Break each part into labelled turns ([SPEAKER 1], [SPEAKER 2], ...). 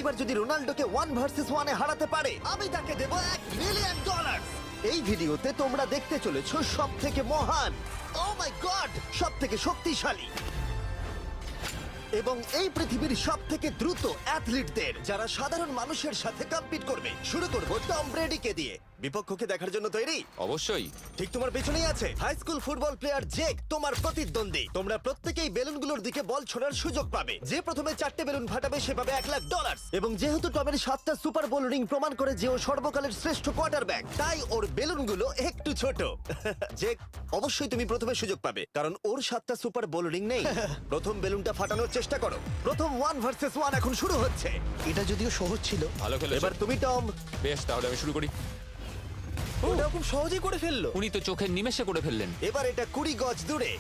[SPEAKER 1] এবার যদি রোনাল্ডোকে 1 ভার্সেস 1 এ হারাতে পারে আমি তাকে দেব $1 মিলিয়ন। এই ভিডিওতে তোমরা দেখতে চলেছো সব থেকে মহান, ও মাই গড, সব থেকে শক্তিশালী এবং এই পৃথিবীর সব থেকে দ্রুত অ্যাথলিটদের যারা সাধারণ মানুষের সাথে কম্পিট করবে। শুরু করব টম ব্রেডিকে দিয়ে। বিপক্ষকে দেখার জন্য তৈরি?
[SPEAKER 2] অবশ্যই।
[SPEAKER 1] ঠিক তোমার পেছনেই আছে high school football player Jake, তোমার প্রতিদ্বন্দ্বী। তোমরা প্রত্যেকেই বেলুনগুলোর দিকে বল ছোড়ার সুযোগ পাবে। যে প্রথমে 4টে বেলুন ফাটাবে সে পাবে $1,00,000। এবং যেহেতু টমের 7টা সুপার বোল রিং প্রমাণ করে যে ও সর্বকালের শ্রেষ্ঠ কোয়ার্টারব্যাক, তাই ওর বেলুনগুলো একটু ছোট। জেক, অবশ্যই তুমি প্রথমে সুযোগ পাবে কারণ ওর 7টা সুপার বোল রিং নেই। প্রথম বেলুনটা ফাটানোর চেষ্টা করো। প্রথম 1 ভার্সেস 1 এখন শুরু হচ্ছে।
[SPEAKER 3] এটা যদিও সহজ ছিল।
[SPEAKER 2] ভালো খেলেছো।
[SPEAKER 1] এবার তুমি টম।
[SPEAKER 2] বেশ, তাহলে আমি শুরু করি।
[SPEAKER 3] ওটা খুব সহজেই করে ফেললো।
[SPEAKER 2] উনি তো চোখের নিমেষে করে ফেললেন।
[SPEAKER 1] এবার এটা 20 গজ দূরে।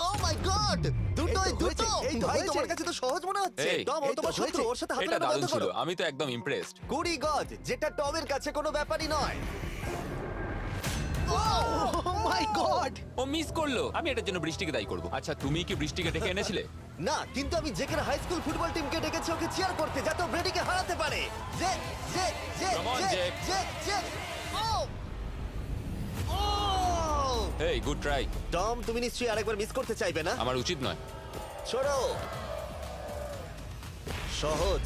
[SPEAKER 1] ও মাই গড, দুটোই
[SPEAKER 3] এই তো
[SPEAKER 1] দুটো।
[SPEAKER 3] হয়েছে, এই তো
[SPEAKER 1] ভাই
[SPEAKER 3] হয়েছে।
[SPEAKER 1] তোমার কাছে তো সহজ মনে হচ্ছে।
[SPEAKER 2] এই,
[SPEAKER 1] টম, ও
[SPEAKER 3] এই তো
[SPEAKER 1] তোমার শত্রু,
[SPEAKER 3] হয়েছে।
[SPEAKER 1] ওর সাথে হাত
[SPEAKER 2] এটা
[SPEAKER 1] মেলানো
[SPEAKER 2] দারুণ
[SPEAKER 1] বন্ধ
[SPEAKER 2] ছিল,
[SPEAKER 1] করো।
[SPEAKER 2] আমি তো একদম ইমপ্রেসড।
[SPEAKER 1] 20 গজ, যেটা টমের কাছে কোনো ব্যাপারই নয়।
[SPEAKER 3] ও মাই গড!
[SPEAKER 2] ও মিস করলো। আমি এটার জন্য বৃষ্টিকে দায়ী করব। আচ্ছা, তুমি কি বৃষ্টিকে ডেকে এনেছিলে?
[SPEAKER 1] না, কিন্তু আমি জেকের হাই স্কুল ফুটবল টিমকে ডেকেছি ওকে চিয়ার করতে যাতে ও ব্রেডিকে হারাতে পারে। Jay Jay Jay
[SPEAKER 2] Come on,
[SPEAKER 1] Jay
[SPEAKER 2] Jake.
[SPEAKER 1] Jay Jay. ও ও
[SPEAKER 2] হেই, গুড ট্রাই।
[SPEAKER 1] টম, তুমি নিশ্চয়ই আরেকবার মিস করতে চাইবে না?
[SPEAKER 2] আমার উচিত নয়।
[SPEAKER 1] ছোড়ো। সহজ।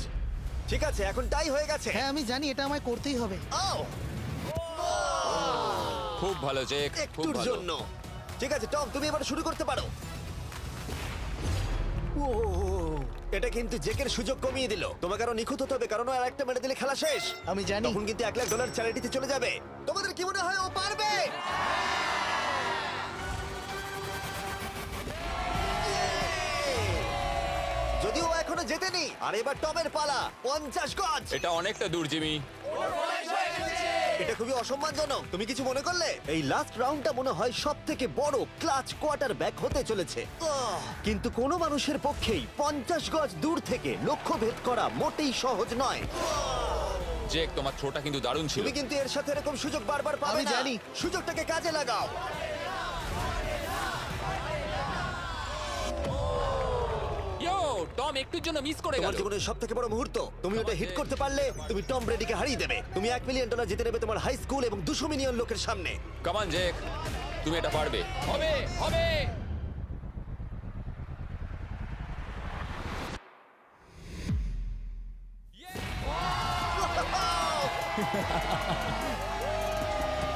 [SPEAKER 1] ঠিক আছে, এখন টাই হয়ে গেছে।
[SPEAKER 3] হ্যাঁ, আমি জানি এটা আমায় করতেই হবে।
[SPEAKER 1] ও
[SPEAKER 2] খুব ভালো জেক, খুব
[SPEAKER 1] একটুর
[SPEAKER 2] ভালো।
[SPEAKER 1] জন্য। ঠিক আছে টম, তুমি এবার শুরু করতে পারো। ও, এটা কিন্তু জেকের সুযোগ কমিয়ে দিল। তোমাকে আরো নিখুঁত হতে হবে কারণ ও আর একটা মেরে দিলে খেলা শেষ।
[SPEAKER 3] আমি জানি।
[SPEAKER 1] তখন কিন্তু $1,00,000 চ্যারিটিতে চলে যাবে। তোমাদের কি মনে হয় ও পারবে? যদিও ও এখনো জেতেনি। আর এবার টমের পালা। 50 গজ।
[SPEAKER 2] এটা অনেকটা দূর, জিমি।
[SPEAKER 1] এটা খুবই অসম্মানজনক। তুমি কিছু মনে করলে? এই লাস্ট রাউন্ডটা মনে হয় সব থেকে বড় ক্লাচ কোয়ার্টারব্যাক হতে চলেছে। কিন্তু কোনো মানুষের পক্ষেই 50 গজ দূর থেকে লক্ষ্য ভেদ করা মোটেই সহজ নয়।
[SPEAKER 2] জেক, তোমার থ্রোটা কিন্তু দারুণ ছিল।
[SPEAKER 1] তুমি কিন্তু এর সাথে এরকম সুযোগ বারবার পাবে
[SPEAKER 3] আমি
[SPEAKER 1] না।
[SPEAKER 3] জানি।
[SPEAKER 1] সুযোগটাকে কাজে লাগাও।
[SPEAKER 2] ইয়ো, টম একটুর জন্য মিস করে
[SPEAKER 1] তোমার
[SPEAKER 2] গেল।
[SPEAKER 1] জীবনের সব থেকে বড় মুহূর্ত। তুমি ওটা হিট করতে পারলে তুমি টম ব্রেডিকে হারিয়ে দেবে। তুমি $1 মিলিয়ন জিতে নেবে তোমার হাই স্কুল এবং 200 মিলিয়ন লোকের সামনে।
[SPEAKER 2] কাম অন জেক, তুমি এটা পারবে। হবে, হবে।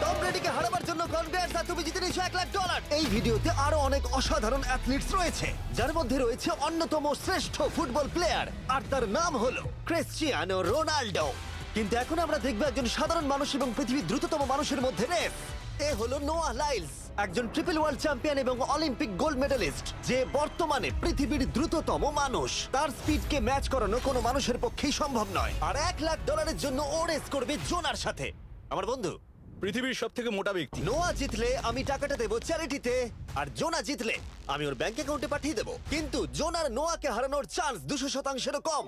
[SPEAKER 1] টম ব্রেডিকে হারাবার জন্য কনগ্রেটস, আর তুমি জিতে নিয়েছো $1,00,000। এই ভিডিওতে আরো অনেক অসাধারণ অ্যাথলিটস রয়েছে যার মধ্যে রয়েছে অন্যতম শ্রেষ্ঠ ফুটবল প্লেয়ার আর তার নাম হলো ক্রিশ্চিয়ানো রোনাল্ডো। কিন্তু এখন আমরা দেখব একজন সাধারণ মানুষ এবং পৃথিবীর দ্রুততম মানুষের মধ্যে রেস। এ হলো নোয়াহ লাইলস, একজন ট্রিপল ওয়ার্ল্ড চ্যাম্পিয়ন এবং অলিম্পিক গোল্ড মেডেলিস্ট, যে বর্তমানে পৃথিবীর দ্রুততম মানুষ। তার স্পিডকে ম্যাচ করানো কোনো মানুষের পক্ষেই সম্ভব নয়। আর $1,00,000 জন্য ও রেস করবে জোনার সাথে, আমার বন্ধু।
[SPEAKER 4] পৃথিবীর সব থেকে মোটা ব্যক্তি।
[SPEAKER 1] নোয়া জিতলে আমি টাকাটা দেবো চ্যারিটিতে, আর জোনা জিতলে আমি ওর ব্যাংক অ্যাকাউন্টে পাঠিয়ে দেবো। কিন্তু জোনার নোয়াকে হারানোর চান্স 200%-এরও কম,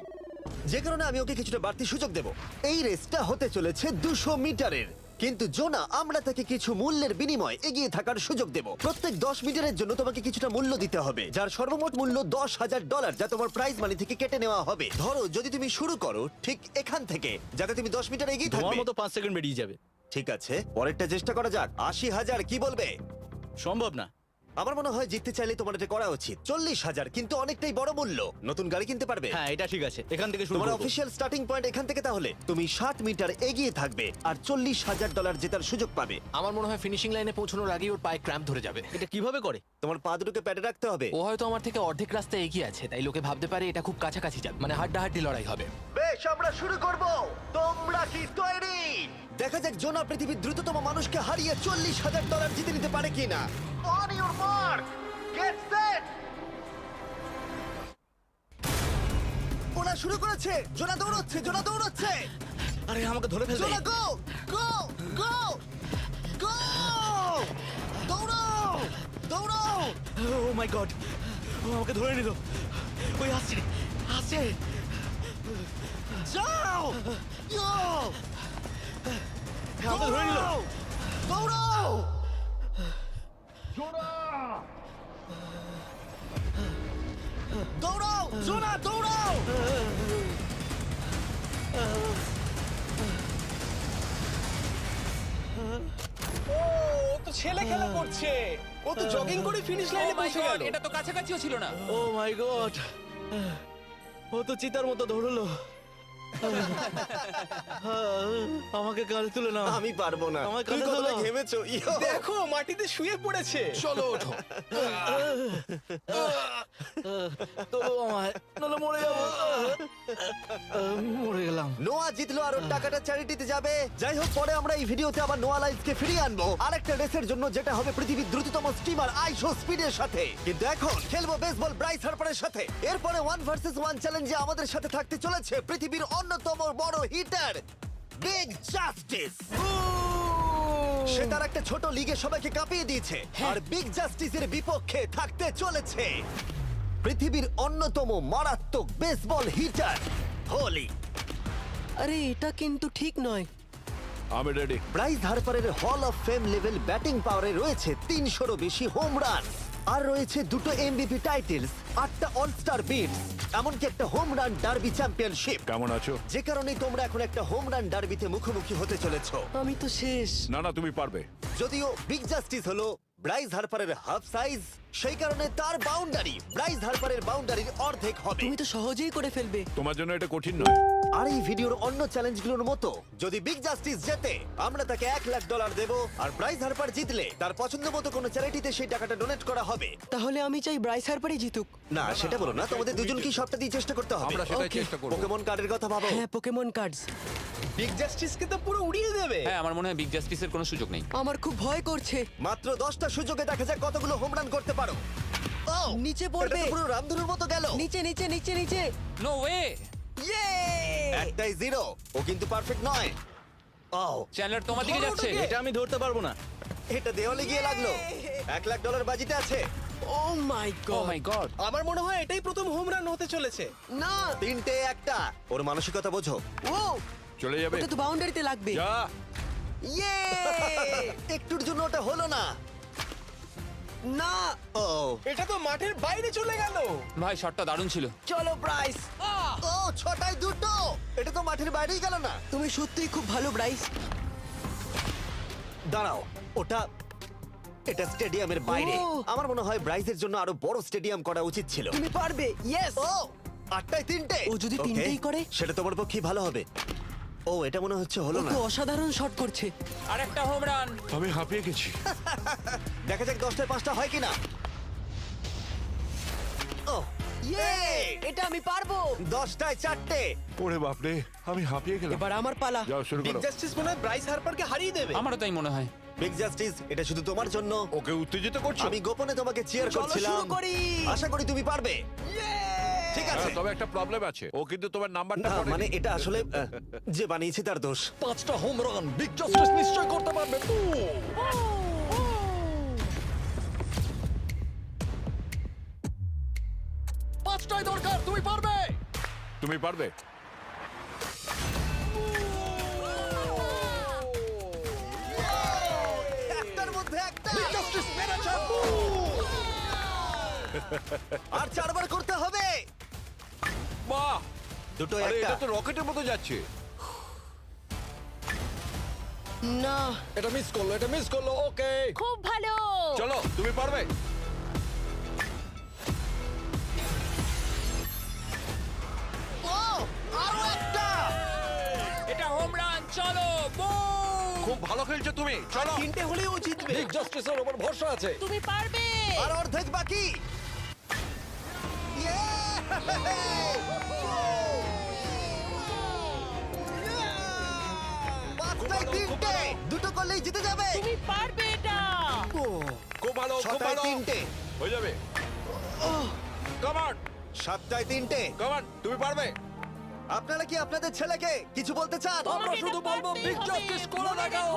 [SPEAKER 1] যে কারণে আমি ওকে কিছুটা বাড়তি সুযোগ দেবো। এই রেসটা হতে চলেছে 200 মিটারের। কিন্তু জোনা, আমরা তাকে কিছু মূল্যের বিনিময়ে এগিয়ে থাকার সুযোগ দেব। প্রত্যেক 10 মিটারের জন্য তোমাকে কিছুটা মূল্য দিতে হবে, যার সর্বমোট মূল্য $10,000, যা তোমার প্রাইজ মানি থেকে কেটে নেওয়া হবে। ধরো যদি তুমি শুরু করো ঠিক এখান থেকে, যাতে তুমি 10 মিটার এগিয়ে
[SPEAKER 4] তোমার
[SPEAKER 1] থাকবে।
[SPEAKER 4] মতো 5 সেকেন্ড বেরিয়ে যাবে।
[SPEAKER 1] ঠিক আছে, পরেরটা চেষ্টা করা যাক। 80,000, কি বলবে?
[SPEAKER 4] সম্ভব না।
[SPEAKER 1] আমার মনে হয় জিততে চাইলে তোমার এটা করা উচিত। 40,000 কিন্তু অনেকটাই বড় মূল্য। নতুন গাড়ি কিনতে পারবে।
[SPEAKER 4] হ্যাঁ, এটা ঠিক আছে, এখান থেকে শুরু
[SPEAKER 1] তোমার
[SPEAKER 4] করব।
[SPEAKER 1] অফিসিয়াল স্টার্টিং পয়েন্ট এখান থেকে। তাহলে তুমি 60 মিটার এগিয়ে থাকবে আর $40,000 জেতার সুযোগ পাবে।
[SPEAKER 5] আমার মনে হয় ফিনিশিং লাইনে পৌঁছানোর আগেই ওর পায়ে ক্র্যাম্প ধরে যাবে।
[SPEAKER 4] এটা কিভাবে করে?
[SPEAKER 1] তোমার পা দুটোকে প্যাডে রাখতে হবে।
[SPEAKER 5] ও হয়তো আমার থেকে অর্ধেক রাস্তা এগিয়ে আছে, তাই লোকে ভাবতে পারে এটা খুব কাছাকাছি যাবে, মানে হাড্ডাহাড্ডি লড়াই হবে।
[SPEAKER 1] বেশ, আমরা শুরু করব। তোমরা কি তৈরি? দেখা যাক জোনা পৃথিবীর দ্রুততম মানুষকে হারিয়ে $40,000 জিতে নিতে পারে কিনা। On your mark, get set. ওরা শুরু করেছে। জোনা দৌড়চ্ছে, জোনা দৌড়চ্ছে।
[SPEAKER 4] আরে আমাকে ধরে ফেলবে।
[SPEAKER 1] জোনা গো গো গো গো! দৌড়াও দৌড়াও!
[SPEAKER 4] ও মাই গড, ও আমাকে ধরে নিল। ওই আসছে, আসছে।
[SPEAKER 1] যাও! ইয়ো!
[SPEAKER 4] আমাকে ধরে নিল।
[SPEAKER 1] দৌড়াও! দৌড়াও! জোনা দৌড়াও!
[SPEAKER 4] ছেলে খেলা করছে। ও তো জগিং করে ফিনিশ
[SPEAKER 2] Oh
[SPEAKER 4] লাইনে
[SPEAKER 2] my
[SPEAKER 4] পৌঁছে
[SPEAKER 2] God,
[SPEAKER 4] গেল।
[SPEAKER 2] এটা তো কাছাকাছিও ছিল না।
[SPEAKER 4] ও মাই গড, ও তো চিতার মতো ধরলো। আমাকে কাঁধে তুলে নাও।
[SPEAKER 1] আমি পারবো না।
[SPEAKER 4] আমার
[SPEAKER 1] তুমি
[SPEAKER 4] কাঁধে
[SPEAKER 1] কতটা
[SPEAKER 4] তোলো।
[SPEAKER 1] ঘেমেছো ইয়ো।
[SPEAKER 4] দেখো মাটিতে শুয়ে পড়েছে।
[SPEAKER 5] চলো ওঠো।
[SPEAKER 4] তোলো আমায়, নাহলে মরে যাবো। মরে গেলাম।
[SPEAKER 1] নোয়া জিতলো আর ওর টাকাটা চ্যারিটিতে যাবে। যাই হোক, পরে আমরা এই ভিডিওতে আবার নোয়া লাইফকে ফিরিয়ে আনবো আরেকটা রেসের জন্য, যেটা হবে পৃথিবীর দ্রুততম স্টিমার আইশো স্পিডের সাথে। কিন্তু এখন খেলবো বেসবল ব্রাইস হার্পারের সাথে। এরপরে 1 ভার্সেস 1 চ্যালেঞ্জে আমাদের সাথে থাকতে চলেছে পৃথিবীর অন্যতম বড় হিটার বিগ জাস্টিস। সে তার একটা ছোট লিগে সবাইকে কাঁপিয়ে দিয়েছে, আর বিগ জাস্টিসের বিপক্ষে থাকতে চলেছে পৃথিবীর অন্যতম মারাত্মক বেসবল হিটার হোলি।
[SPEAKER 6] আরে এটা কিন্তু ঠিক নয়।
[SPEAKER 7] আমি ready.
[SPEAKER 1] Bryce হার্পারের hall of fame level batting পাওয়ারে রয়েছে 300-রও বেশি হোম রান, আর রয়েছে 2টো এমভিপি টাইটেলস, 8টা অলস্টার বিটস, এমনকি একটা হোম রান ডার্বি চ্যাম্পিয়নশিপ।
[SPEAKER 7] কেমন আছো?
[SPEAKER 1] যে কারণে তোমরা এখন একটা হোম রান ডার্বিতে মুখোমুখি হতে চলেছো।
[SPEAKER 6] আমি তো শেষ।
[SPEAKER 7] না না, তুমি পারবে।
[SPEAKER 1] যদিও বিগ জাস্টিস হলো ব্রাইস হার্পারের হাফ সাইজ, সেই কারণে তার বাউন্ডারি ব্রাইস হার্পারের বাউন্ডারির অর্ধেক হবে।
[SPEAKER 6] তুমি তো সহজেই করে ফেলবে।
[SPEAKER 7] তোমার জন্য এটা কঠিন নয়।
[SPEAKER 1] আর এই ভিডিওর অন্য চ্যালেঞ্জগুলোর মতো, যদি বিগ জাস্টিস জেতে আমরা তাকে $1,00,000 দেব, আর ব্রাইস হার্পার জিতলে তার পছন্দ মতো কোনো চ্যারিটিতে সেই টাকাটা ডোনেট করা হবে।
[SPEAKER 6] তাহলে আমি চাই ব্রাইস হার্পারই জিতুক।
[SPEAKER 1] না, সেটা বলো না, তোমাদের দুজনকেই সবটা দিয়ে চেষ্টা করতে হবে।
[SPEAKER 7] আমরা সেটাই
[SPEAKER 6] Okay.
[SPEAKER 7] চেষ্টা করব।
[SPEAKER 1] পোকেমন কার্ডের কথা ভাবো।
[SPEAKER 6] হ্যাঁ, পোকেমন কার্ডস।
[SPEAKER 4] বিগ জাস্টিসকে তো পুরো উড়িয়ে দেবে।
[SPEAKER 2] হ্যাঁ, আমার মনে হয় বিগ জাস্টিসের কোনো সুযোগ নেই।
[SPEAKER 6] আমার খুব ভয় করছে।
[SPEAKER 1] মাত্র 10টা সুযোগে দেখা যাক কতগুলো হোম রান করতে পারো। ও,
[SPEAKER 6] নিচে
[SPEAKER 1] এটা
[SPEAKER 6] পড়বে।
[SPEAKER 1] তো পুরো রামধনুর মতো গেল।
[SPEAKER 6] নিচে নিচে নিচে নিচে।
[SPEAKER 2] No way.
[SPEAKER 6] ইয়ে!
[SPEAKER 1] একটাই জিরো, ও কিন্তু পারফেক্ট নয়। ও,
[SPEAKER 2] চ্যানেলার তোমার দিকে যাচ্ছে।
[SPEAKER 4] এটা আমি ধরতে পারবো না।
[SPEAKER 1] এটা দেওয়ালে গিয়ে লাগলো। $1,00,000 বাজিতে আছে।
[SPEAKER 6] ও মাই
[SPEAKER 2] ও
[SPEAKER 6] গড।
[SPEAKER 2] মাই গড।
[SPEAKER 4] আমার মনে হয় এটাই প্রথম হোম রান হতে চলেছে।
[SPEAKER 6] না।
[SPEAKER 1] 3টে একটা। ওর মানসিকতা বোঝো।
[SPEAKER 6] ও,
[SPEAKER 7] চলে যাবে।
[SPEAKER 6] ওটা তো বাউন্ডারিতে লাগবে।
[SPEAKER 7] যা।
[SPEAKER 6] ইয়ে!
[SPEAKER 1] একটুর জন্য ওটা হলো না।
[SPEAKER 6] না।
[SPEAKER 1] ও,
[SPEAKER 4] এটা তো মাঠের বাইরে চলে গেল।
[SPEAKER 2] ভাই, শটটা দারুণ ছিল।
[SPEAKER 6] চলো ব্রাইস।
[SPEAKER 1] ও, 6টায় 2টো। এটা তো মাঠের বাইরেই গেল না।
[SPEAKER 6] তুমি সত্যিই খুব ভালো ব্রাইস।
[SPEAKER 1] দাঁড়াও, এটা স্টেডিয়ামের বাইরে।
[SPEAKER 6] ও।
[SPEAKER 1] আমার মনে হয় ব্রাইজের জন্য আরো বড় স্টেডিয়াম করা উচিত ছিল।
[SPEAKER 6] তুমি পারবে। ইয়েস।
[SPEAKER 1] ও, 8টায় 3টে।
[SPEAKER 6] ও যদি
[SPEAKER 1] Okay,
[SPEAKER 6] তিনটেই করে?
[SPEAKER 1] সেটা তোমার পক্ষে ভালো হবে। ও, এটা মনে হচ্ছে
[SPEAKER 6] ও
[SPEAKER 1] হলো না।
[SPEAKER 6] তো অসাধারণ শট করছে।
[SPEAKER 2] আর একটা হোম রান।
[SPEAKER 7] আমি হাঁপিয়ে গেছি।
[SPEAKER 1] দেখা যাক 10টায় 5টা হয় কিনা। ও,
[SPEAKER 6] ইয়ে! এটা আমি পারবো।
[SPEAKER 1] 10টায় 4টে।
[SPEAKER 7] ওরে বাপরে, আমি হাঁপিয়ে গেলাম।
[SPEAKER 6] এবার আমার পালা।
[SPEAKER 7] যাও শুরু
[SPEAKER 4] বিগ
[SPEAKER 7] করো।
[SPEAKER 4] জাস্টিস মনে হয় ব্রাইস হার্পারকে হারিয়ে দেবে।
[SPEAKER 2] আমারও তাই মনে হয়।
[SPEAKER 1] বিগ জাস্টিস, এটা শুধু তোমার জন্য।
[SPEAKER 7] ওকে উত্তেজিত করছো?
[SPEAKER 1] আমি গোপনে তোমাকে চিয়ার
[SPEAKER 6] চলো
[SPEAKER 1] করছিলাম।
[SPEAKER 6] শুরু করি।
[SPEAKER 1] আশা করি তুমি পারবে। ঠিক আছে।
[SPEAKER 7] হ্যাঁ, তবে একটা প্রবলেম আছে, ও কিন্তু তোমার নাম্বারটা
[SPEAKER 1] না,
[SPEAKER 7] পড়েনি।
[SPEAKER 1] মানে এটা আসলে যে বানিয়েছে তার দোষ।
[SPEAKER 3] 5টা হোম রান বিগ জাস্টিস নিশ্চয় করতে পারবে। পাঁচটাই দরকার, তুমি পারবে।
[SPEAKER 7] তুমি পারবে।
[SPEAKER 1] একটার মধ্যে একটা।
[SPEAKER 3] বিগ জাস্টিস মেরেছে।
[SPEAKER 1] আর 4বার করতে হবে।
[SPEAKER 7] বাহ!
[SPEAKER 1] দুটো
[SPEAKER 7] আরে
[SPEAKER 1] একটা।
[SPEAKER 7] এটা তো রকেটের মতো যাচ্ছে।
[SPEAKER 6] না।
[SPEAKER 3] এটা মিস করলো, এটা মিস করলো। ওকে,
[SPEAKER 8] খুব ভালো।
[SPEAKER 7] চলো, তুমি পারবে।
[SPEAKER 1] ও, আরো একটা।
[SPEAKER 2] এটা হোম রান। চলো, বুম!
[SPEAKER 7] খুব ভালো খেলছো তুমি। চলো।
[SPEAKER 4] 3টে হলেই ও জিতবে।
[SPEAKER 3] বিগ জাস্টিসের উপর ভরসা আছে।
[SPEAKER 8] তুমি পারবে।
[SPEAKER 1] আর অর্ধেক বাকি। পাঁচটায় 3টে। দুটো করলেই জিতে যাবে।
[SPEAKER 8] তুমি পারবে এটা।
[SPEAKER 7] খুব ভালো, খুব
[SPEAKER 1] 6টায়
[SPEAKER 7] ভালো।
[SPEAKER 1] 3টে।
[SPEAKER 7] হয়ে যাবে। কাম অন,
[SPEAKER 1] 7টায় 3টে।
[SPEAKER 7] কাম অন, তুমি পারবে।
[SPEAKER 1] আপনারা কি আপনাদের ছেলেকে কিছু বলতে চান?
[SPEAKER 3] আমরা
[SPEAKER 8] তোমাকে
[SPEAKER 3] শুধু
[SPEAKER 8] এটা
[SPEAKER 3] বলবো
[SPEAKER 8] পারতেই
[SPEAKER 3] বিগ
[SPEAKER 8] হবে।
[SPEAKER 3] জাস্টিস করে দেখাও।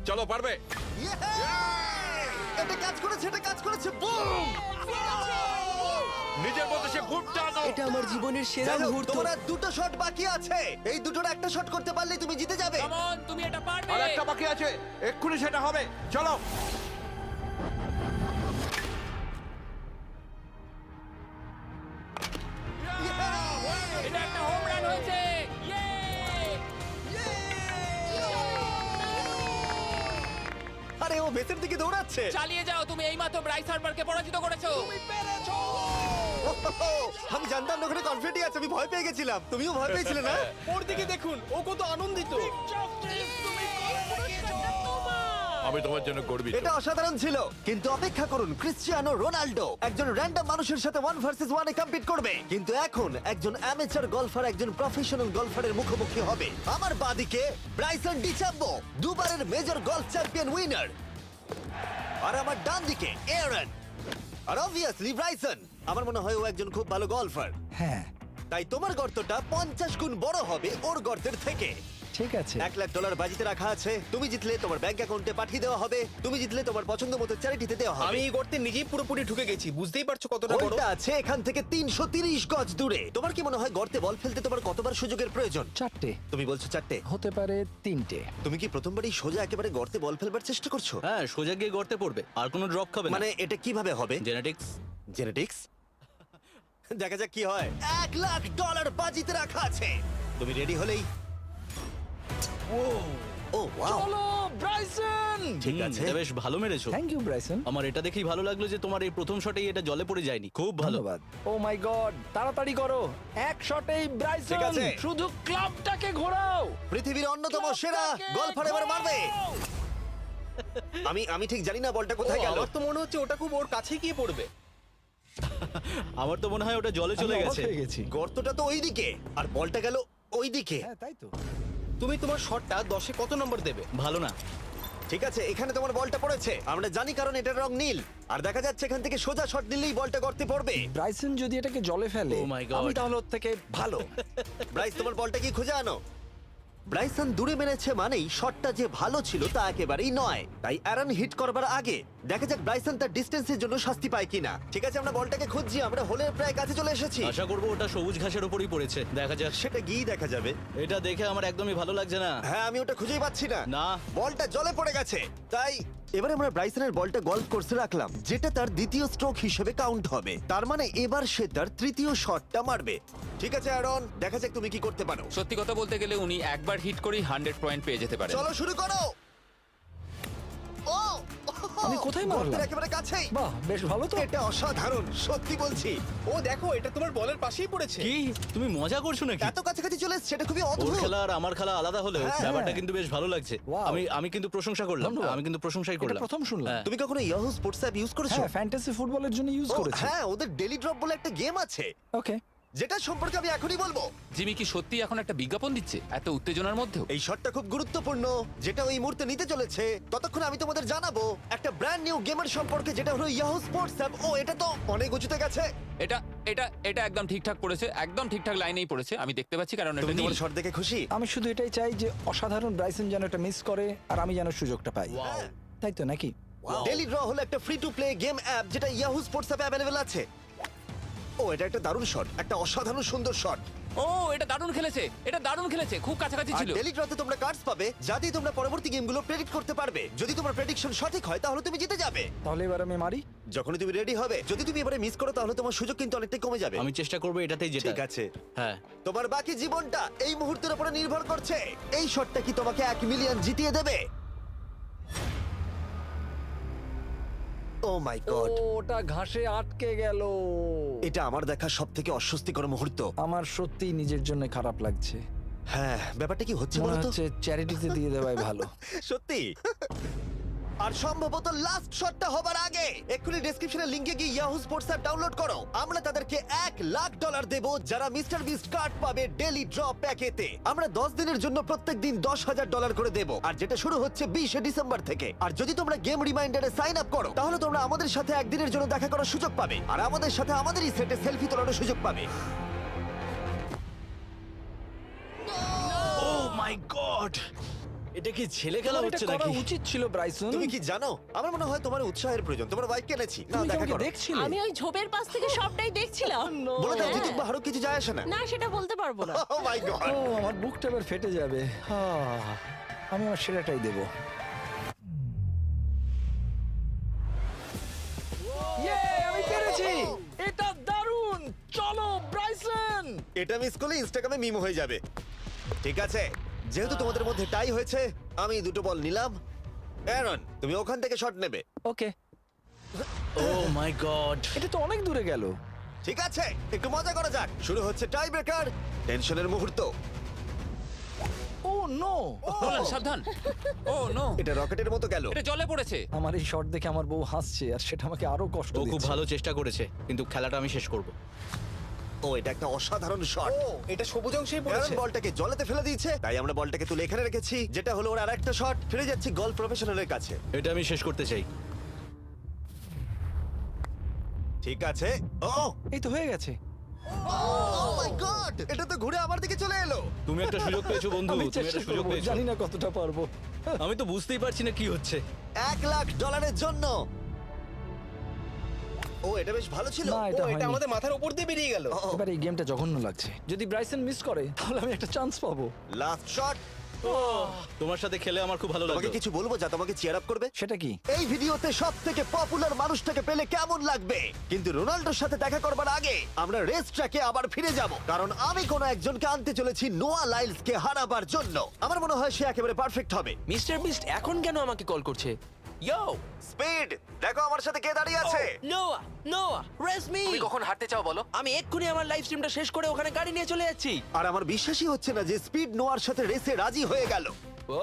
[SPEAKER 7] চলো, পারবে।
[SPEAKER 1] এটা কাজ করেছে, এটা কাজ করেছে। বুম!
[SPEAKER 7] নিজের মধ্যে সে বুট টানো।
[SPEAKER 6] এটা আমার জীবনের সেরা
[SPEAKER 1] যাই হোক,
[SPEAKER 6] মুহূর্ত।
[SPEAKER 1] তোমার আর দুটো শট বাকি আছে। এই দুটোর একটা শট করতে পারলে তুমি জিতে যাবে।
[SPEAKER 2] কাম অন, তুমি এটা পারবে।
[SPEAKER 7] আর একটা বাকি আছে, এক্ষুনি সেটা হবে। চলো।
[SPEAKER 2] এটা একটা হোম রান হয়েছে। ইয়ে!
[SPEAKER 1] বেসের দিকে দৌড়াচ্ছে।
[SPEAKER 2] চালিয়ে যাও, তুমি এইমাত্র ব্রাইস হার্বারকে পরাজিত করেছো।
[SPEAKER 1] আমি জানতাম না ওখানে কনফিডেন্ট আছে, আমি ভয় পেয়ে গেছিলাম। তুমিও ভয় পেয়েছিলে না?
[SPEAKER 4] ওর দিকে দেখুন, ও কত আনন্দিত।
[SPEAKER 7] আমি তোমার জন্য গর্বিত।
[SPEAKER 1] এটা অসাধারণ ছিল, কিন্তু অপেক্ষা করুন, ক্রিশ্চিয়ানো রোনাল্ডো একজন র্যান্ডম মানুষের সাথে 1 ভার্সেস 1 এ কম্পিট করবে, কিন্তু এখন একজন অ্যামেচার গলফার একজন প্রফেশনাল গলফারের মুখোমুখি হবে। আমার বাদিকে ব্রাইসন ডিচাম্বো, দুবারের মেজর গলফ চ্যাম্পিয়ন উইনার, আর আমার ডান দিকে এয়ারন। আর অবভিয়াসলি ব্রাইসন, আমার মনে হয় ও একজন খুব ভালো গলফার।
[SPEAKER 8] হ্যাঁ
[SPEAKER 1] তাই তোমার গর্তটা 50 গুণ বড় হবে ওর গর্তের থেকে।
[SPEAKER 8] ঠিক আছে।
[SPEAKER 1] $1,00,000 বাজিতে রাখা আছে। তুমি জিতলে তোমার ব্যাংক অ্যাকাউন্টে পাঠিয়ে দেওয়া হবে। তুমি জিতলে তোমার পছন্দ মতো চ্যারিটিতে দেওয়া হবে।
[SPEAKER 4] আমি এই গর্তে নিজেই পুরোপুরি ঢুকে গেছি, বুঝতেই পারছো কতটা বড়।
[SPEAKER 1] ওইটা আছে এখান থেকে 330 গজ দূরে। তোমার কি মনে হয় গর্তে বল ফেলতে তোমার কতবার সুযোগের প্রয়োজন?
[SPEAKER 8] 4টে
[SPEAKER 1] তুমি বলছো 4টে,
[SPEAKER 8] হতে পারে 3টে।
[SPEAKER 1] তুমি কি প্রথমবারই সোজা একেবারে গর্তে বল ফেলবার চেষ্টা করছো?
[SPEAKER 4] হ্যাঁ, সোজা গিয়ে গর্তে পড়বে, আর কোনো ড্রপ খাবে না।
[SPEAKER 1] মানে এটা কিভাবে হবে?
[SPEAKER 4] জেনেটিক্স।
[SPEAKER 1] জেনেটিক্স? দেখা যাক কি হয়। $1,00,000 বাজিতে রাখা আছে। তুমি রেডি হলেই। ও ওয়াও,
[SPEAKER 4] চলো ব্রাইসন।
[SPEAKER 1] ঠিক আছে।
[SPEAKER 4] এটা বেশ ভালো মেরেছো।
[SPEAKER 8] Thank you Bryson.
[SPEAKER 4] আমার এটা দেখেই ভালো লাগলো যে তোমার এই প্রথম শটেই এটা জলে পড়ে যায়নি। খুব ভালো।
[SPEAKER 8] ধন্যবাদ। ও মাই গড, তাড়াতাড়ি করো, এক শটেই ব্রাইসন।
[SPEAKER 1] ঠিক আছে।
[SPEAKER 8] শুধু ক্লাবটাকে ঘোরাও।
[SPEAKER 1] পৃথিবীর অন্যতম সেরা গলফার এবার মারবে। আমি ঠিক জানি না বলটা কোথায় গেল।
[SPEAKER 4] আমার তো মনে হচ্ছে ওটা খুব ওর কাছে গিয়ে পড়বে। আমার তো মনে হয় ওটা জলে চলে
[SPEAKER 8] আমি অবাক
[SPEAKER 4] গেছে।
[SPEAKER 8] হয়ে গেছি।
[SPEAKER 1] গর্তটা তো ওইদিকে আর বলটা গেল ওইদিকে।
[SPEAKER 8] হ্যাঁ তাই তো।
[SPEAKER 4] তুমি তোমার শটটা 10-এ কত নম্বর দেবে? ভালো না।
[SPEAKER 1] ঠিক আছে, এখানে তোমার বলটা পড়েছে, আমরা জানি কারণ এটার রং নীল। আর দেখা যাচ্ছে এখান থেকে সোজা শট নিলেই বলটা গর্তে পড়বে।
[SPEAKER 8] ব্রাইসন যদি এটাকে জলে ফেলে,
[SPEAKER 4] Oh my God.
[SPEAKER 8] আমি তাহলে ওর থেকে ভালো।
[SPEAKER 1] ব্রাইস, তোমার বলটা কি খুঁজে আনো। ব্রাইসন দূরে মেরেছে মানেই শটটা যে ভালো ছিল তা একেবারেই নয়। তাই অ্যারন হিট করবার আগে দেখা যাক ব্রাইসন তার ডিস্টেন্সের জন্য শাস্তি পায় কিনা। ঠিক আছে, আমরা বলটাকে খুঁজছি, আমরা হোলের প্রায় কাছে চলে এসেছি।
[SPEAKER 4] আশা করবো ওটা সবুজ ঘাসের উপরই পড়েছে। দেখা যাক।
[SPEAKER 1] সেটা গিয়ে দেখা যাবে।
[SPEAKER 4] এটা দেখে আমার একদমই ভালো লাগছে না।
[SPEAKER 1] হ্যাঁ, আমি ওটা খুঁজেই পাচ্ছি না।
[SPEAKER 4] না।
[SPEAKER 1] বলটা জলে পড়ে গেছে। তাই এবার আমরা ব্রাইসনের বলটা গলফ কোর্সে রাখলাম, যেটা তার দ্বিতীয় স্ট্রোক হিসেবে কাউন্ট হবে। তার মানে এবার সে তার তৃতীয় শটটা মারবে। ঠিক আছে অ্যারন, দেখা যাক তুমি কি করতে পারো।
[SPEAKER 2] সত্যি কথা বলতে গেলে উনি একবার হিট করেই 100 পয়েন্ট পেয়ে যেতে পারেন।
[SPEAKER 1] চলো শুরু করো। ও,
[SPEAKER 8] আমি কোথায় মারলাম?
[SPEAKER 1] গর্তের একেবারে কাছেই।
[SPEAKER 8] বাহ, বেশ ভালো তো।
[SPEAKER 1] এটা অসাধারণ, সত্যি বলছি।
[SPEAKER 4] ও দেখো, এটা তোমার বলের পাশেই পড়েছে। কি তুমি মজা করছো নাকি?
[SPEAKER 1] এত কাছাকাছি চলে এসেছে, এটা খুবই
[SPEAKER 4] ওর
[SPEAKER 1] অদ্ভুত।
[SPEAKER 4] খেলা আর আমার খেলা আলাদা হলেও
[SPEAKER 1] হ্যাঁ।
[SPEAKER 4] ব্যাপারটা কিন্তু বেশ ভালো লাগছে।
[SPEAKER 8] Wow.
[SPEAKER 4] আমি কিন্তু প্রশংসা করলাম।
[SPEAKER 8] ধন্যবাদ।
[SPEAKER 4] আমি কিন্তু প্রশংসাই
[SPEAKER 8] এটা
[SPEAKER 4] করলাম।
[SPEAKER 8] প্রথম শুনলাম।
[SPEAKER 4] হ্যাঁ।
[SPEAKER 1] তুমি কখনো ইয়াহু স্পোর্টস অ্যাপ ইউজ করেছো?
[SPEAKER 8] হ্যাঁ, ফ্যান্টাসি ফুটবলের জন্য ইউজ
[SPEAKER 1] ও,
[SPEAKER 8] করেছি।
[SPEAKER 1] হ্যাঁ, ওদের ডেলি ড্রপ বলে একটা গেম আছে,
[SPEAKER 8] ওকে।
[SPEAKER 1] যেটা সম্পর্কে আমি এখনই বলবো।
[SPEAKER 2] জিমি কি সত্যি এখন একটা বিজ্ঞাপন দিচ্ছে এত উত্তেজনার মধ্যেও?
[SPEAKER 1] এই শটটা খুব গুরুত্বপূর্ণ, যেটা ওই মুহূর্তে নিতে চলেছে। ততক্ষণ আমি তোমাদের জানাবো একটা ব্র্যান্ড নিউ গেমের সম্পর্কে, যেটা হলো ইয়াহু স্পোর্টস অ্যাপ। ও, এটা তো অনেক উঁচুতে গেছে।
[SPEAKER 2] এটা এটা এটা একদম ঠিকঠাক পড়েছে, একদম ঠিকঠাক লাইনেই পড়েছে। আমি দেখতে পাচ্ছি কারণ এটা
[SPEAKER 1] তুমি
[SPEAKER 2] নীল।
[SPEAKER 1] তোমার শট দেখে খুশি?
[SPEAKER 8] আমি শুধু এটাই চাই যে অসাধারণ ব্রাইসন যেন এটা মিস করে আর আমি যেন সুযোগটা পাই।
[SPEAKER 1] হ্যাঁ।
[SPEAKER 8] তাই তো নাকি?
[SPEAKER 1] ডেলি ড্র হলো একটা free to play game app, যেটা ইয়াহু স্পোর্টস অ্যাপে অ্যাভেলেবল আছে। ও, এটা একটা দারুণ শট, একটা অসাধারণ সুন্দর শট।
[SPEAKER 2] ও, এটা দারুণ খেলেছে, এটা দারুণ খেলেছে, খুব কাছাকাছি
[SPEAKER 1] আর
[SPEAKER 2] ছিল।
[SPEAKER 1] ডেলি ড্রতে তোমরা কার্ডস পাবে, যা দিয়ে তোমরা পরবর্তী গেমগুলো প্রেডিক্ট করতে পারবে। যদি তোমার প্রেডিকশন সঠিক হয় তাহলে তুমি জিতে যাবে।
[SPEAKER 8] তাহলে এবার আমি মারি।
[SPEAKER 1] যখনই তুমি রেডি হবে। যদি তুমি এবারে মিস করো তাহলে তোমার সুযোগ কিন্তু অনেকটাই কমে যাবে।
[SPEAKER 4] আমি চেষ্টা করবো এটাতেই যেটা।
[SPEAKER 1] ঠিক আছে,
[SPEAKER 4] হ্যাঁ।
[SPEAKER 1] তোমার বাকি জীবনটা এই মুহূর্তের উপরে নির্ভর করছে। এই শটটা কি তোমাকে 1 মিলিয়ন জিতিয়ে দেবে? ও মাই গড,
[SPEAKER 8] ওটা ঘাসে আটকে গেল।
[SPEAKER 1] এটা আমার দেখা সবথেকে অস্বস্তিকর মুহূর্ত।
[SPEAKER 8] আমার সত্যি নিজের জন্য খারাপ লাগছে।
[SPEAKER 1] হ্যাঁ, ব্যাপারটা কি হচ্ছে
[SPEAKER 8] মনে
[SPEAKER 1] বলো তো?
[SPEAKER 8] হচ্ছে চ্যারিটিতে দিয়ে দেওয়াই ভালো।
[SPEAKER 1] সত্যি। আর সম্ভবত লাস্ট শটটা হবার আগে এক্ষুনি ডেসক্রিপশনের লিংকে গিয়ে ইয়াহু স্পোর্টস অ্যাপ ডাউনলোড করো। আমরা তাদেরকে $1,00,000 দেব যারা মিস্টার বিস্ট কার্ড পাবে ডেলি ড্র প্যাকেতে। আমরা 10 দিনের জন্য প্রত্যেকদিন $10,000 করে দেব, আর যেটা শুরু হচ্ছে 20শে ডিসেম্বর থেকে। আর যদি তোমরা গেম রিমাইন্ডারে সাইন আপ করো তাহলে তোমরা আমাদের সাথে একদিনের জন্য দেখা করার সুযোগ পাবে, আর আমাদের সাথে আমাদেরই সেটে সেলফি তোলার সুযোগ পাবে।
[SPEAKER 4] ও মাই গড, এটা কি ছেলে খেলা
[SPEAKER 8] তোমার এটা
[SPEAKER 4] হচ্ছে
[SPEAKER 8] করা
[SPEAKER 4] নাকি?
[SPEAKER 8] উচিত ছিল ব্রাইসন।
[SPEAKER 1] তুমি কি জানো, আমার মনে হয় তোমার উৎসাহের প্রয়োজন। তোমার বাইক কিনেছি, না
[SPEAKER 8] তুমি কি
[SPEAKER 1] দেখা
[SPEAKER 8] আমাকে
[SPEAKER 1] করো।
[SPEAKER 8] দেখছিলে?
[SPEAKER 9] আমি ওই ঝোপের পাশ থেকে সবটাই দেখছিলাম।
[SPEAKER 1] বলে দাও
[SPEAKER 9] হ্যাঁ।
[SPEAKER 1] জিতুক বা হারুক কিছু যায় আসে না।
[SPEAKER 9] না, সেটা বলতে পারবো না।
[SPEAKER 1] ও মাই গড,
[SPEAKER 8] ও, আমার বুকটা এবার ফেটে যাবে। আমি আমার সেরাটাই দেব। আমি পেরেছি। এটা দারুণ। চলো ব্রাইসন।
[SPEAKER 1] এটা মিস করলে ইনস্টাগ্রামে মিম হয়ে যাবে। ঠিক আছে, যেহেতু তোমাদের মধ্যে টাই হয়েছে, আমি 2টো বল নিলাম অ্যারন, তুমি ওখান থেকে শট নেবে।
[SPEAKER 8] ওকে,
[SPEAKER 4] ও মাই গড
[SPEAKER 8] এটা তো অনেক দূরে গেল।
[SPEAKER 1] ঠিক আছে, একটু মজা করা যাক। শুরু হচ্ছে টাই ব্রেকার, টেনশনের মুহূর্ত।
[SPEAKER 8] ও নো,
[SPEAKER 2] নোলান সাবধান। ও নো,
[SPEAKER 1] এটা রকেটের মতো গেল।
[SPEAKER 2] এটা জলে পড়েছে।
[SPEAKER 8] আমার এই শট দেখে আমার বউ হাসছে আর সেটা আমাকে আরো কষ্ট
[SPEAKER 4] ও খুব
[SPEAKER 8] দিচ্ছে।
[SPEAKER 4] ভালো চেষ্টা করেছে কিন্তু খেলাটা আমি শেষ করব।
[SPEAKER 1] ও, এটা একটা অসাধারণ শট।
[SPEAKER 8] এটা সবুজ অংশেই
[SPEAKER 1] অ্যারন বলটাকে জলেতে ফেলে দিয়েছে, তাই আমরা বলটাকে তুলে এখানে রেখেছি, যেটা হলো ওর আরেকটা শট। ফিরে যাচ্ছি গলফ প্রফেশনালের কাছে।
[SPEAKER 4] এটা আমি শেষ করতে চাই।
[SPEAKER 1] ঠিক আছে। ও
[SPEAKER 8] এই তো হয়ে গেছে।
[SPEAKER 1] মাই গড, এটা তো ঘুরে আমার দিকে চলে এলো।
[SPEAKER 4] তুমি একটা সুযোগ পেয়েছো বন্ধু,
[SPEAKER 8] আমি
[SPEAKER 4] তুমি
[SPEAKER 8] চেষ্টা
[SPEAKER 4] একটা সুযোগ
[SPEAKER 8] করবো,
[SPEAKER 4] পেয়েছো।
[SPEAKER 8] জানি না কতটা পারবো।
[SPEAKER 4] আমি তো বুঝতেই পারছি না কি হচ্ছে।
[SPEAKER 1] $1,00,000 জন্য। ও, এটা বেশ ভালো ছিল।
[SPEAKER 8] না, এটা হয়নি।
[SPEAKER 4] মাথার উপর দিয়ে বেরিয়ে গেল।
[SPEAKER 8] এবার এই গেমটা জঘন্য লাগছে। যদি ব্রাইসন মিস করে তাহলে আমি একটা চান্স পাবো।
[SPEAKER 1] Last shot.
[SPEAKER 4] তোমার সাথে খেলে আমার খুব ভালো
[SPEAKER 1] তোমাকে
[SPEAKER 4] লাগলো।
[SPEAKER 1] কিছু বলবো যা তোমাকে চিয়ার আপ করবে?
[SPEAKER 8] সেটা কি?
[SPEAKER 1] এই ভিডিওতে সব থেকে পপুলার মানুষটাকে পেলে কেমন লাগবে? কিন্তু রোনাল্ডোর সাথে দেখা করবার আগে আমরা রেস ট্র্যাকে আবার ফিরে যাব, কারণ আমি কোনো একজনকে আনতে চলেছি নোয়া লাইলসকে হারাবার জন্য। আমার মনে হয় সে একেবারে পারফেক্ট হবে।
[SPEAKER 6] মিস্টার বিস্ট এখন কেন আমাকে কল করছে? ইয়ো,
[SPEAKER 1] স্পিড, দেখো আমার সাথে কে দাঁড়িয়ে আছে।
[SPEAKER 6] নোয়া, নোয়া, রেস মি।
[SPEAKER 5] তুমি কখন হাঁটতে চাও বলো?
[SPEAKER 6] আমি এক্ষুনি আমার লাইভ স্ট্রিমটা শেষ করে ওখানে গাড়ি নিয়ে চলে যাচ্ছি।
[SPEAKER 1] আর আমার বিশ্বাসই হচ্ছে না যে স্পিড নোয়ার সাথে রেসে রাজি হয়ে গেল।
[SPEAKER 6] ও,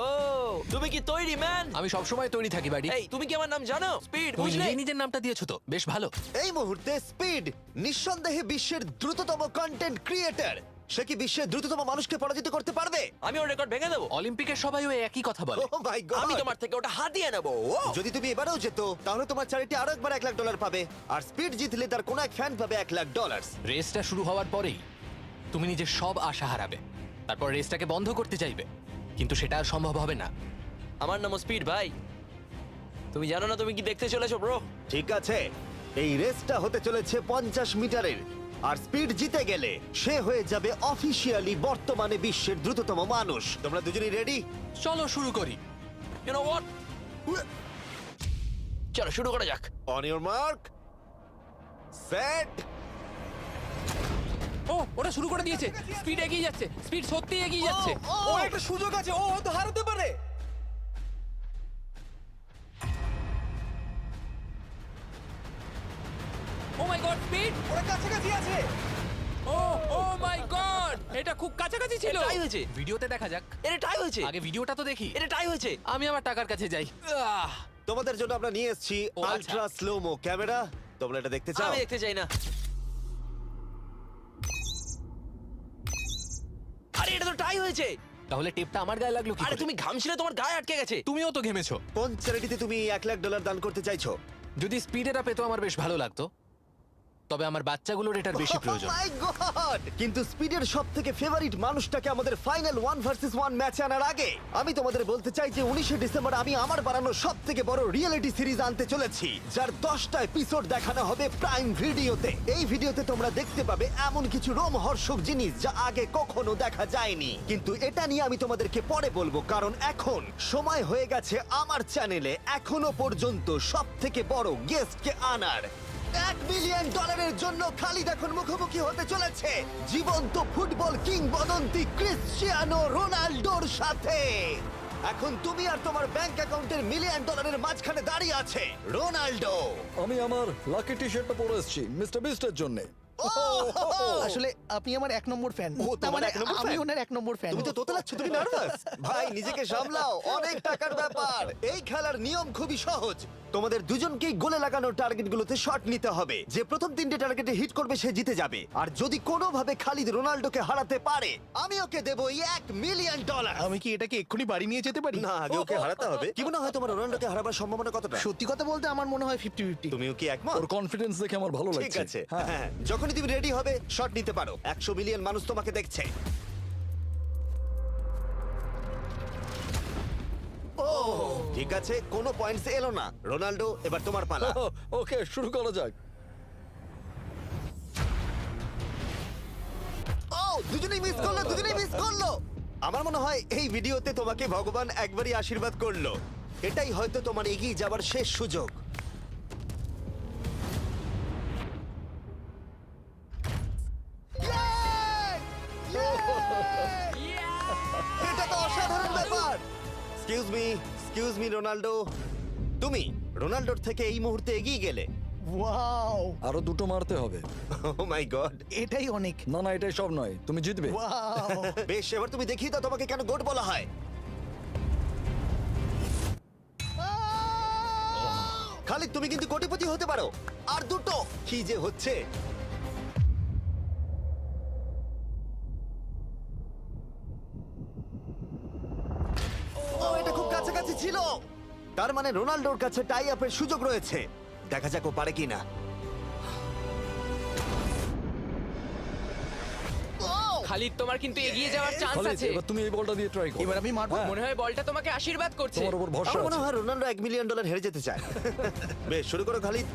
[SPEAKER 6] তুমি কি তৈরি ম্যান?
[SPEAKER 5] আমি সবসময় তৈরি থাকি বাড়ি।
[SPEAKER 6] এই, তুমি কি আমার নাম জানো? স্পিড,
[SPEAKER 5] তুমি
[SPEAKER 6] বুঝলে?
[SPEAKER 5] নিজেই নিজের নামটা দিয়েছো তো, বেশ ভালো।
[SPEAKER 1] এই মুহূর্তে স্পিড নিঃসন্দেহে বিশ্বের দ্রুততম কন্টেন্ট ক্রিয়েটর। সে কি বিশ্বের দ্রুততম মানুষকে পরাজিত করতে পারবে?
[SPEAKER 6] আমি ওর রেকর্ড ভেঙে দেবো।
[SPEAKER 5] অলিম্পিকের সবাই ওই একই কথা বলে।
[SPEAKER 1] ও মাই গড,
[SPEAKER 6] আমি তোমার থেকে ওটা হাতিয়ে নেবো। ও,
[SPEAKER 1] যদি তুমি এবারেও যেত তাহলে তোমার চ্যারিটি আরো একবার $1,00,000 পাবে, আর স্পিড জিতলে তার কোনো এক ফ্যান পাবে $1,00,000।
[SPEAKER 5] রেসটা শুরু হওয়ার পরেই তুমি নিজের সব আশা হারাবে, তারপর রেসটাকে বন্ধ করতে চাইবে, কিন্তু সেটা আর সম্ভব হবে না।
[SPEAKER 6] আমার নাম স্পিড ভাই। তুমি জানো না তুমি কি দেখতে চলেছো ব্রো?
[SPEAKER 1] ঠিক আছে, এই রেসটা হতে চলেছে 50 মিটারের, আর স্পিড জিতে গেলে সে হয়ে যাবে অফিসিয়ালি বর্তমানে বিশ্বের দ্রুততম মানুষ। তোমরা দুজনেই রেডি?
[SPEAKER 5] চলো শুরু করি।
[SPEAKER 6] You know what? চলো শুরু করা যাক।
[SPEAKER 1] On your mark, set.
[SPEAKER 2] ও, ওটা শুরু করে দিয়েছে। স্পিড এগিয়ে যাচ্ছে, স্পিড সত্যি এগিয়ে যাচ্ছে।
[SPEAKER 3] ও একটা সুযোগ আছে, ও হয়তো হারাতে পারে।
[SPEAKER 2] ও মাই গড, স্পিড!
[SPEAKER 3] ওরা কাছাকাছি আছে।
[SPEAKER 2] ও, ও মাই গড, এটা খুব কাছাকাছি ছিল।
[SPEAKER 6] টাই হয়েছে।
[SPEAKER 5] ভিডিওতে দেখা যাক।
[SPEAKER 6] এটা টাই হয়েছে।
[SPEAKER 5] আগে ভিডিওটা তো দেখি।
[SPEAKER 6] এটা টাই হয়েছে।
[SPEAKER 5] আমি আমার টাকার কাছে যাই।
[SPEAKER 1] তোমাদের জন্য আমরা নিয়ে এসেছি
[SPEAKER 5] ও, আচ্ছা।
[SPEAKER 1] Ultra slomo camera. তোমরা এটা দেখতে চাও?
[SPEAKER 6] আমি দেখতে চাই না। আরে এটা তো টাই হয়েছে।
[SPEAKER 5] তাহলে টেপটা আমার গায়ে লাগলো কি
[SPEAKER 6] আরে
[SPEAKER 5] করে?
[SPEAKER 6] তুমি ঘামছিলে, তোমার গায়ে আটকে গেছে।
[SPEAKER 5] তুমিও তো ঘেমেছো।
[SPEAKER 1] কোন চ্যারিটিতে তুমি $1,00,000 দান করতে চাইছো?
[SPEAKER 5] যদি স্পিড এটা পেতো আমার বেশ ভালো লাগতো, তবে আমার বাচ্চাগুলোর এটার বেশি প্রয়োজন।
[SPEAKER 1] Oh my God! কিন্তু স্পিডের সবথেকে ফেভারিট মানুষটাকে আমাদের ফাইনাল 1 ভার্সেস 1 ম্যাচে আনার আগে আমি তোমাদের বলতে চাই যে 19শে ডিসেম্বর আমি আমার বানানো সবথেকে বড় রিয়েলিটি সিরিজ আনতে চলেছি, যার 10টা এপিসোড দেখানো হবে প্রাইম ভিডিওতে। এই ভিডিওতে তোমরা দেখতে পাবে এমন কিছু রোমহর্ষক জিনিস যা আগে কখনো দেখা যায়নি, কিন্তু এটা নিয়ে আমি তোমাদেরকে পরে বলবো, কারণ এখন সময় হয়ে গেছে আমার চ্যানেলে এখনো পর্যন্ত সবথেকে বড় গেস্টকে আনার। $1 মিলিয়ন জন্য খালিদ এখন মুখোমুখি হতে চলেছে জীবন্ত ফুটবল কিংবদন্তি ক্রিশ্চিয়ানো রোনাল্ডোর সাথে। এখন তুমি আর তোমার ব্যাংক অ্যাকাউন্টের $1 মিলিয়ন মাঝখানে দাঁড়িয়ে আছে রোনাল্ডো।
[SPEAKER 8] আমি আমার লাকি টি শার্টটা পরে এসেছি মিস্টার বিস্টের জন্য।
[SPEAKER 10] আসলে আপনি আমার 1 নম্বর ফ্যান।
[SPEAKER 1] ও, তোমার এক নম্বর
[SPEAKER 10] আমি
[SPEAKER 1] fan?
[SPEAKER 10] ওনার 1 নম্বর ফ্যান।
[SPEAKER 1] তুমি তো তোতলাচ্ছ, তুমি নার্ভাস? ভাই নিজেকে সামলাও, অনেক টাকার ব্যাপার। এই খেলার নিয়ম খুবই সহজ, তোমাদের দুজনকেই গোলে লাগানো টার্গেটগুলোতে শট নিতে হবে। যে প্রথম 3টে টার্গেটে হিট করবে সে জিতে যাবে, আর যদি কোনোভাবে খালিদ রোনাল্ডোকে হারাতে পারে আমি ওকে দেবো $1 মিলিয়ন।
[SPEAKER 10] আমি কি এটাকে এক্ষুনি বাড়ি নিয়ে যেতে পারি?
[SPEAKER 1] না, আগে ওকে হারাতে হবে। কি মনে হয় তোমার রোনাল্ডোকে হারাবার সম্ভাবনা কতটা?
[SPEAKER 10] সত্যি কথা বলতে আমার মনে হয় 50-50।
[SPEAKER 1] তুমিও কি একমত?
[SPEAKER 8] ওর কনফিডেন্স দেখে আমার ভালো লাগছে।
[SPEAKER 1] ঠিক আছে, হ্যাঁ, যখনই তুমি রেডি হবে শট নিতে পারো। 100 মিলিয়ন মানুষ তোমাকে দেখছে। ও, ঠিক আছে, কোনো পয়েন্টস এলো না। রোনাল্ডো, এবার তোমার পালা।
[SPEAKER 8] ওকে, শুরু করা যাক।
[SPEAKER 1] ও, দুজনেই মিস করলো, দুজনেই মিস করলো। আমার মনে হয় এই ভিডিওতে তোমাকে ভগবান একবারই আশীর্বাদ করলো। এটাই হয়তো তোমার এগিয়ে যাবার শেষ সুযোগ। এটা তো অসাধারণ ব্যাপার। Excuse me excuse me Ronaldo, তুমি রোনাল্ডোর থেকে এই মুহূর্তে এগিয়ে গেলে।
[SPEAKER 10] ওয়াও,
[SPEAKER 8] আরো দুটো মারতে হবে।
[SPEAKER 1] ও মাই গড।
[SPEAKER 10] এটাই অনেক।
[SPEAKER 8] না না, এটাই সব নয়, তুমি জিতবে।
[SPEAKER 10] ওয়াও,
[SPEAKER 1] বেশ, এবার তুমি দেখিয়ে দাও তোমাকে কেন গোট বলা হয়। খালিদ, তুমি কিন্তু কোটিপতি হতে পারো। আর দুটো কি যে হচ্ছে। ও, এটা খুব কাছাকাছি ছিল। তার মানে রোনাল্ডোর কাছে টাই আপের সুযোগ রয়েছে। দেখা যাক ও পারে কিনা।
[SPEAKER 6] খালিদ, তোমার কিন্তু এগিয়ে যাওয়ার চান্স
[SPEAKER 8] খালিদ,
[SPEAKER 6] আছে।
[SPEAKER 8] এবার তুমি এই বলটা দিয়ে ট্রাই করো।
[SPEAKER 10] এবার আমি মারবো।
[SPEAKER 8] হ্যাঁ,
[SPEAKER 6] মনে হয় বলটা তোমাকে আশীর্বাদ করছে।
[SPEAKER 8] তোমার উপর ভরসা
[SPEAKER 1] আমার মনে
[SPEAKER 8] আছে।
[SPEAKER 1] হয় রোনাল্ডো $1 মিলিয়ন হেরে যেতে চায়। বেশ, শুরু করো খালিদ।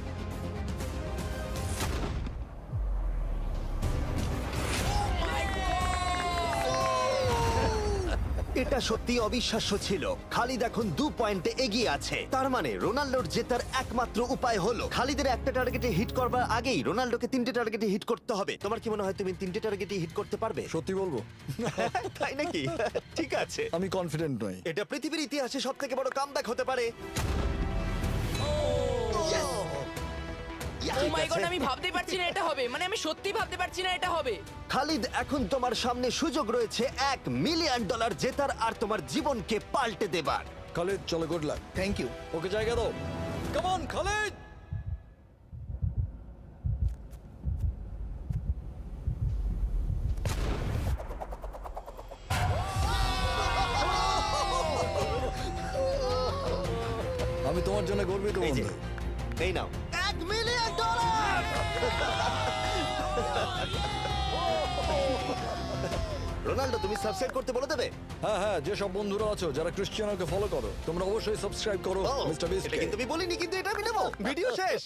[SPEAKER 1] এটা সত্যি অবিশ্বাস্য ছিল। খালিদ এখন 2 পয়েন্টে এগিয়ে আছে। তার মানে রোনাল্ডোর জেতার একমাত্র উপায় হলো খালিদের একটা টার্গেটে হিট করবার আগেই রোনাল্ডোকে 3টে টার্গেটে হিট করতে হবে। তোমার কি মনে হয় তুমি 3টে টার্গেটে হিট করতে পারবে?
[SPEAKER 8] সত্যি বলবো,
[SPEAKER 1] তাই নাকি? ঠিক আছে।
[SPEAKER 8] আমি কনফিডেন্ট নই।
[SPEAKER 1] এটা পৃথিবীর ইতিহাসে সবথেকে বড় কামব্যাক হতে পারে।
[SPEAKER 6] ও মাই গড, আমি ভাবতে পারছি না এটা হবে। মানে আমি সত্যি ভাবতে পারছি না এটা হবে।
[SPEAKER 1] খালিদ, এখন তোমার সামনে সুযোগ রয়েছে $1 মিলিয়ন জেতার আর তোমার জীবনকে পাল্টে দেবার।
[SPEAKER 8] খালিদ, চলো, good luck.
[SPEAKER 10] Thank you.
[SPEAKER 8] Okay জায়গা দাও। Come on Khalid. আমি তোমার জন্য গর্বিত
[SPEAKER 1] এই যে,
[SPEAKER 8] বন্ধু।
[SPEAKER 1] এই নাও $1 মিলিয়ন। রোনাল্ডো, তুমি সাবস্ক্রাইব করতে বলে দেবে?
[SPEAKER 8] হ্যাঁ হ্যাঁ, যে সব বন্ধুরা আছো যারা ক্রিশ্চিয়ানোকে ফলো করো, তোমরা অবশ্যই সাবস্ক্রাইব করো
[SPEAKER 1] ও,
[SPEAKER 8] মিস্টার বিস্ট।
[SPEAKER 1] এটা কিন্তু আমি বলিনি, কিন্তু এটা আমি নেবো। ভিডিও শেষ।